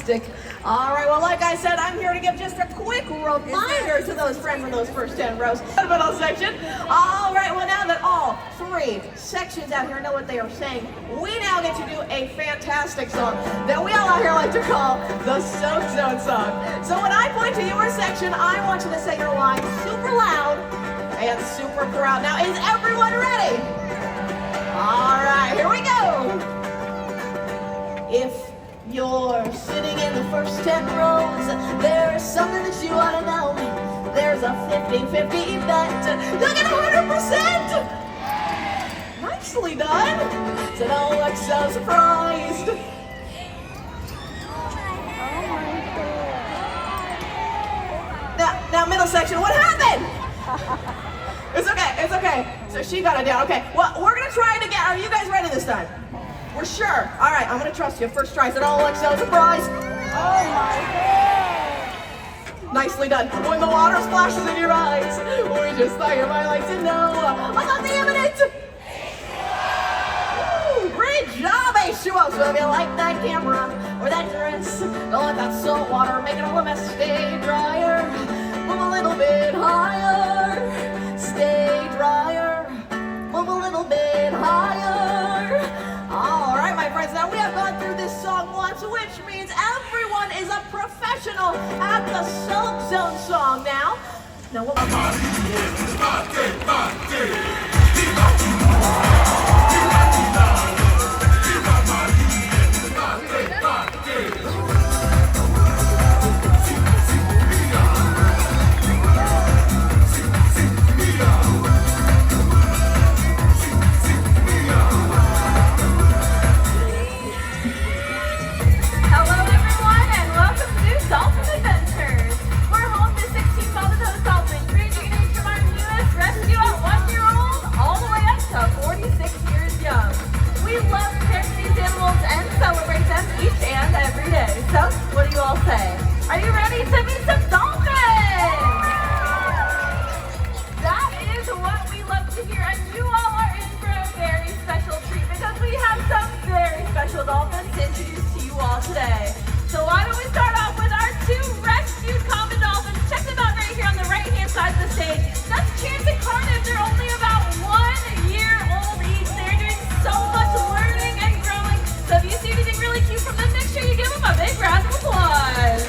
fantastic. All right, well, like I said, I'm here to give just a quick reminder to those friends in those first 10 rows. Middle section. All right, well, now that all 3 sections out here know what they are saying, we now get to do a fantastic song that we all out here like to call the Soak Zone song. So when I point to your section, I want you to say your line super loud and super proud. Now, is everyone ready? All right, here we go. If you're sitting in the first 10 rows, there's something that you ought to know. There's a 50-50 bet. You'll get 100%. Nicely done. So don't look so surprised. Now middle section, what happened? It's okay. So she got it down. Okay, well, we're gonna try it again. Are you guys ready this time? We're sure. All right, I'm gonna trust you. First try, so don't look so surprised. Oh my God. Nicely done. When the water splashes in your eyes, we just thought you might like to know about the imminent. Great job, H2O. So if you like that camera or that dress, don't let that salt water make it all a mess. Stay drier, move a little bit higher. Stay drier, move a little bit higher. All right, my friends, now we have gone through this song once, which means everyone is a professional at the Soak Zone song now. Now what Dolphin Adventures. We're home to 16 bottlenose dolphins, ranging in age from our newest rescue at 1-year-old all the way up to 46 years young. We love to care for these animals and celebrate them each and every day. So, what do you all say? Are you ready to meet some dolphins? That is what we love to hear, and you all are in for a very special treat because we have some very special dolphins to introduce to you all today. So why don't we start off with our 2 rescued common dolphins. Check them out right here on the right-hand side of the stage. That's Chance and Cardiff. They're only about 1 year old each. They're doing so much learning and growing. So if you see anything really cute from them, make sure you give them a big round of applause.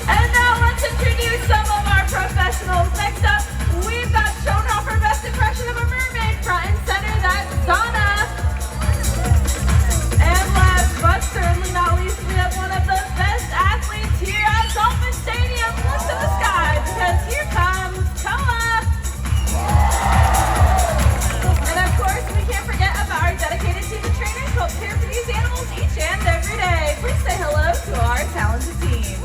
And now let's introduce some of our professionals. Next up, we've got Schoenhofer, best impression of a mermaid, front and center. That's Donna. And last but certainly not least, we have one of the best athletes here at Dolphin Stadium. Look to the sky because here comes Koa. And of course, we can't forget about our dedicated team of trainers who care for these animals each and every day. Please say hello to our talented team.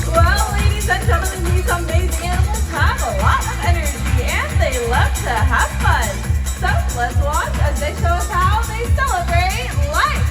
Well, ladies and gentlemen, these amazing animals have a lot of energy and they love to have fun. So let's watch as they show us how they celebrate life.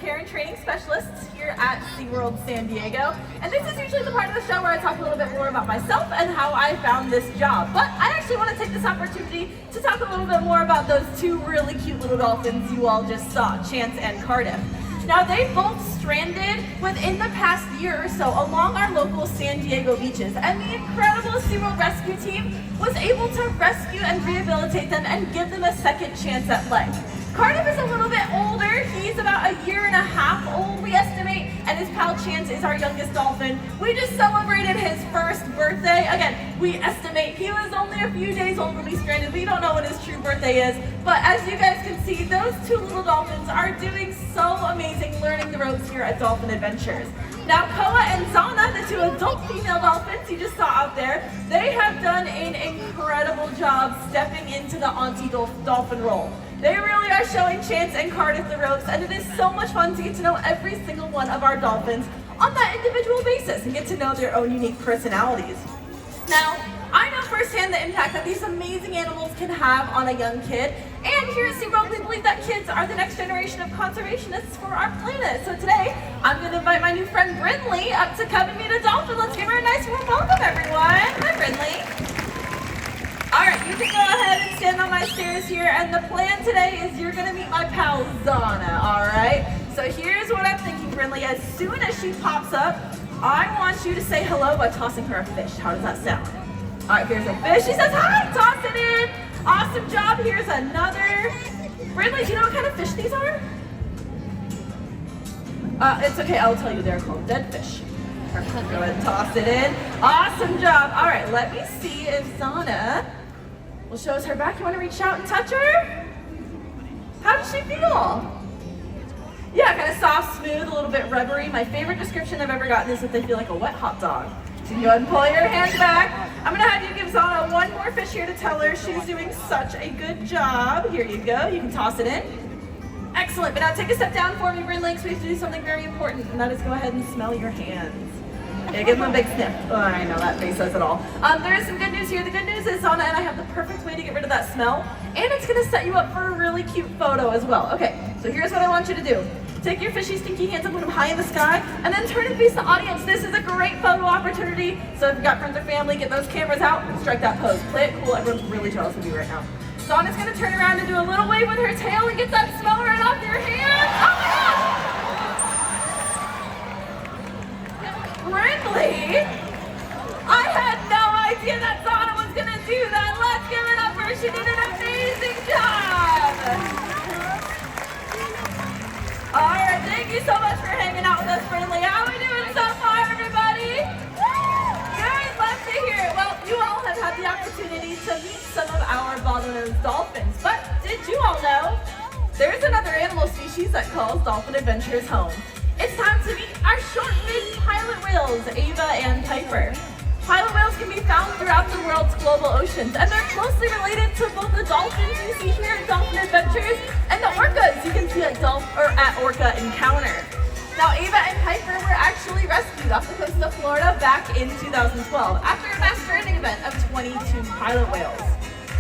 care and training specialists here at SeaWorld San Diego. And this is usually the part of the show where I talk a little bit more about myself and how I found this job. But I actually want to take this opportunity to talk a little bit more about those two really cute little dolphins you all just saw, Chance and Cardiff. Now, they both stranded within the past year or so along our local San Diego beaches, and the incredible SeaWorld rescue team was able to rescue and rehabilitate them and give them a second chance at life. Cardiff is a little bit older. He's about 1.5 years old, we estimate, and his pal Chance is our youngest dolphin. We just celebrated his first birthday. Again, we estimate he was only a few days old when we stranded. We don't know when his true birthday is, but as you guys can see, those two little dolphins are doing so amazing learning the ropes here at Dolphin Adventures. Now, Koa and Zana, the two adult female dolphins you just saw out there, they have done an incredible job stepping into the auntie dolphin role. They really are showing Chance and Cardiff the ropes, and it is so much fun to get to know every single one of our dolphins on that individual basis and get to know their own unique personalities. Now, I know firsthand the impact that these amazing animals can have on a young kid, and here at SeaWorld we believe that kids are the next generation of conservationists for our planet. So today, I'm going to invite my new friend Brindley up to come and meet a dolphin. Let's give her a nice warm welcome, everyone. Hi, Brindley. Alright, you can go ahead and stand on my stairs here, and the plan today is you're going to meet my pal Zana, alright? So here's what I'm thinking, Brindley. As soon as she pops up, I want you to say hello by tossing her a fish. How does that sound? Alright, here's a fish. She says hi! Toss it in! Awesome job. Here's another. Brindley, do you know what kind of fish these are? It's okay, I'll tell you. They're called dead fish. Go ahead and toss it in. Awesome job. Alright, let me see if Zana will show us her back. You want to reach out and touch her? How does she feel? Yeah, kind of soft, smooth, a little bit rubbery. My favorite description I've ever gotten is that they feel like a wet hot dog. So you go ahead and pull your hands back. I'm going to have you give Zana one more fish here to tell her she's doing such a good job. Here you go. You can toss it in. Excellent. But now take a step down for me, Brindley, because we have to do something very important, and that is go ahead and smell your hands. Yeah, give them a big sniff. Oh, I know, that face says it all. There is some good news here. The good news is Zana and I have the perfect way to get rid of that smell, and it's going to set you up for a really cute photo as well. Okay, so here's what I want you to do. Take your fishy, stinky hands and put them high in the sky, and then turn and face the audience. This is a great photo opportunity. So if you've got friends or family, get those cameras out and strike that pose. Play it cool. Everyone's really jealous of you right now. Zana's going to turn around and do a little wave with her tail and get that smell right off your hands. Oh my gosh! Brindley, I had no idea that Zana was going to do that. Let's give it up for her. She did an amazing job. All right, thank you so much for hanging out with us, Brindley. How are we doing so far, everybody? Good, love to hear it. Well, you all have had the opportunity to meet some of our bottlenose dolphins, but did you all know there's another animal species that calls Dolphin Adventures home? It's time to meet our short-lived pilot whales, Ava and Piper. Pilot whales can be found throughout the world's global oceans, and they're closely related to both the dolphins you see here at Dolphin Adventures and the orcas you can see at Orca Encounter. Now, Ava and Piper were actually rescued off the coast of Florida back in 2012 after a mass stranding event of 22 pilot whales.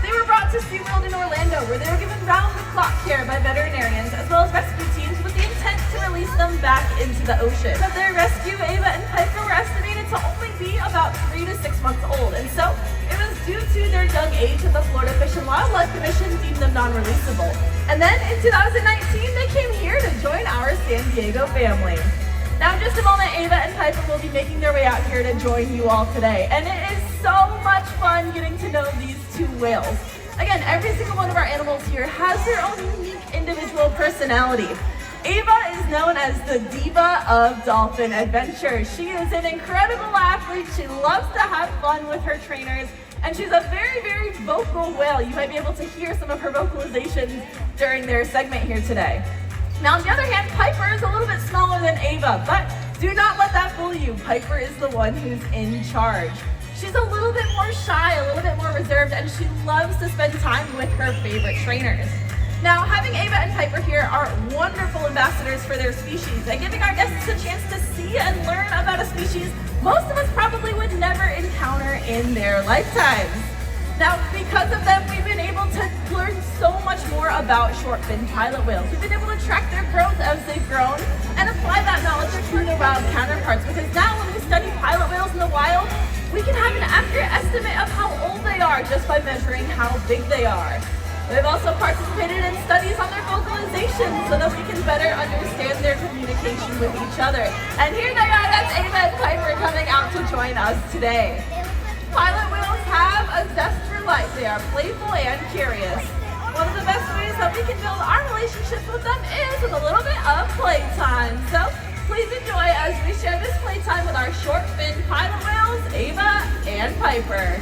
They were brought to SeaWorld in Orlando, where they were given round-the-clock care by veterinarians as well as rescue teams with the intent to release them back into the ocean. At their rescue, Ava and Piper were estimated to only be about 3 to 6 months old, and so it was due to their young age that the Florida Fish and Wildlife Commission deemed them non-releasable. And then in 2019, they came here to join our San Diego family. Now, in just a moment, Ava and Piper will be making their way out here to join you all today, and it is so much fun getting to know these two whales. Again, every single one of our animals here has their own unique individual personality. Ava is known as the diva of Dolphin Adventures. She is an incredible athlete. She loves to have fun with her trainers, and she's a very, very vocal whale. You might be able to hear some of her vocalizations during their segment here today. Now, on the other hand, Piper is a little bit smaller than Ava, but do not let that fool you. Piper is the one who's in charge. She's a little bit more shy, a little bit more reserved, and she loves to spend time with her favorite trainers. Now, having Ava and Piper here are wonderful ambassadors for their species, and giving our guests a chance to see and learn about a species most of us probably would never encounter in their lifetimes. Now, because of them, we've been able to learn so much more about short-fin pilot whales. We've been able to track their growth as they've grown and apply that knowledge to their wild counterparts, because now when we study pilot whales in the wild, we can have an accurate estimate of how old they are just by measuring how big they are. We've also participated in studies on their vocalization so that we can better understand their communication with each other. And here they are, that's Ava and Piper coming out to join us today. Pilot whales have a zest for life. They are playful and curious. One of the best ways that we can build our relationships with them is with a little bit of playtime. So please enjoy as we share this playtime with our short fin pilot whales, Ava and Piper.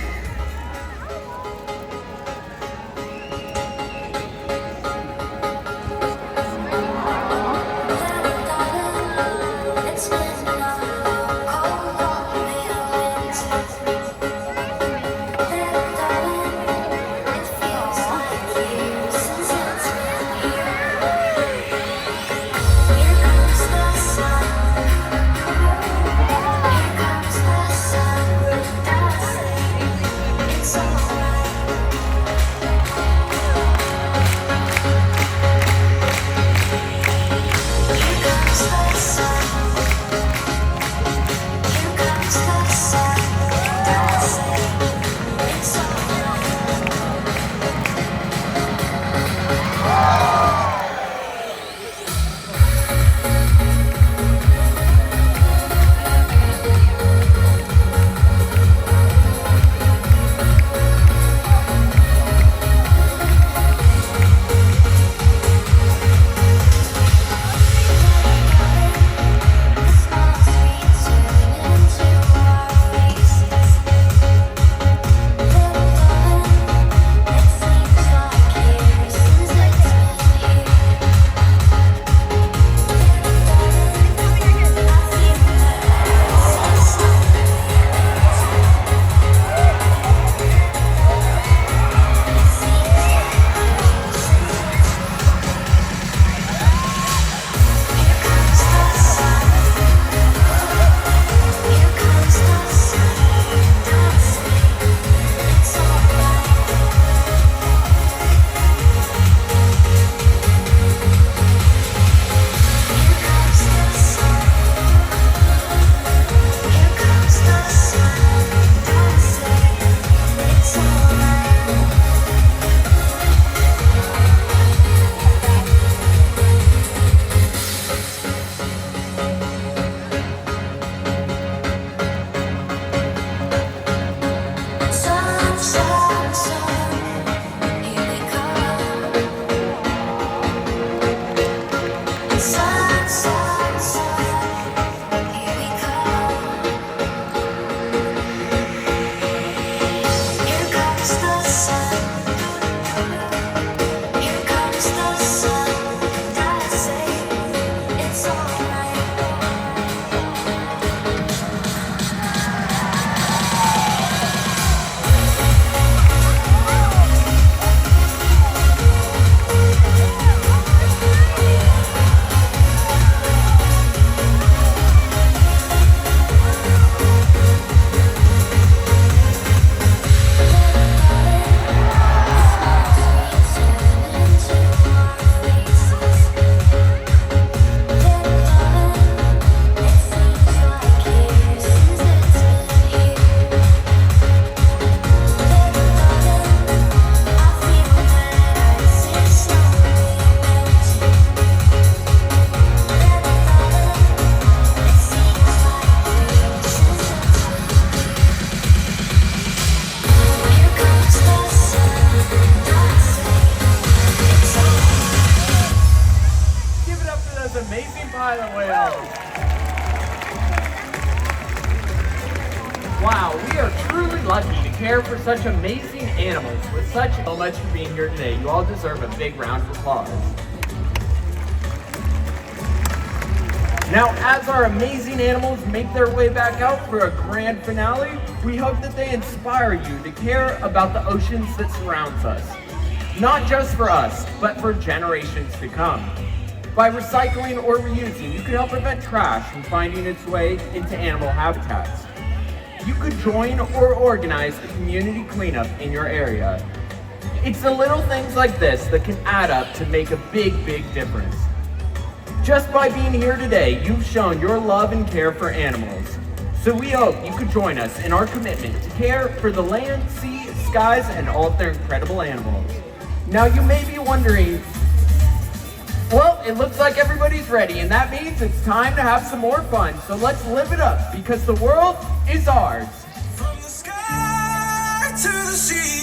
pilot whales. Wow, we are truly lucky to care for such amazing animals with so much for being here today. You all deserve a big round of applause. Now, as our amazing animals make their way back out for a grand finale, we hope that they inspire you to care about the oceans that surrounds us. Not just for us, but for generations to come. By recycling or reusing, you can help prevent trash from finding its way into animal habitats. you could join or organize a community cleanup in your area. It's the little things like this that can add up to make a big, big difference. Just by being here today, you've shown your love and care for animals. So we hope you could join us in our commitment to care for the land, sea, skies, and all of their incredible animals. Now you may be wondering, well, it looks like everybody's ready, and that means it's time to have some more fun. So let's live it up, because the world is ours. From the sky to the sea.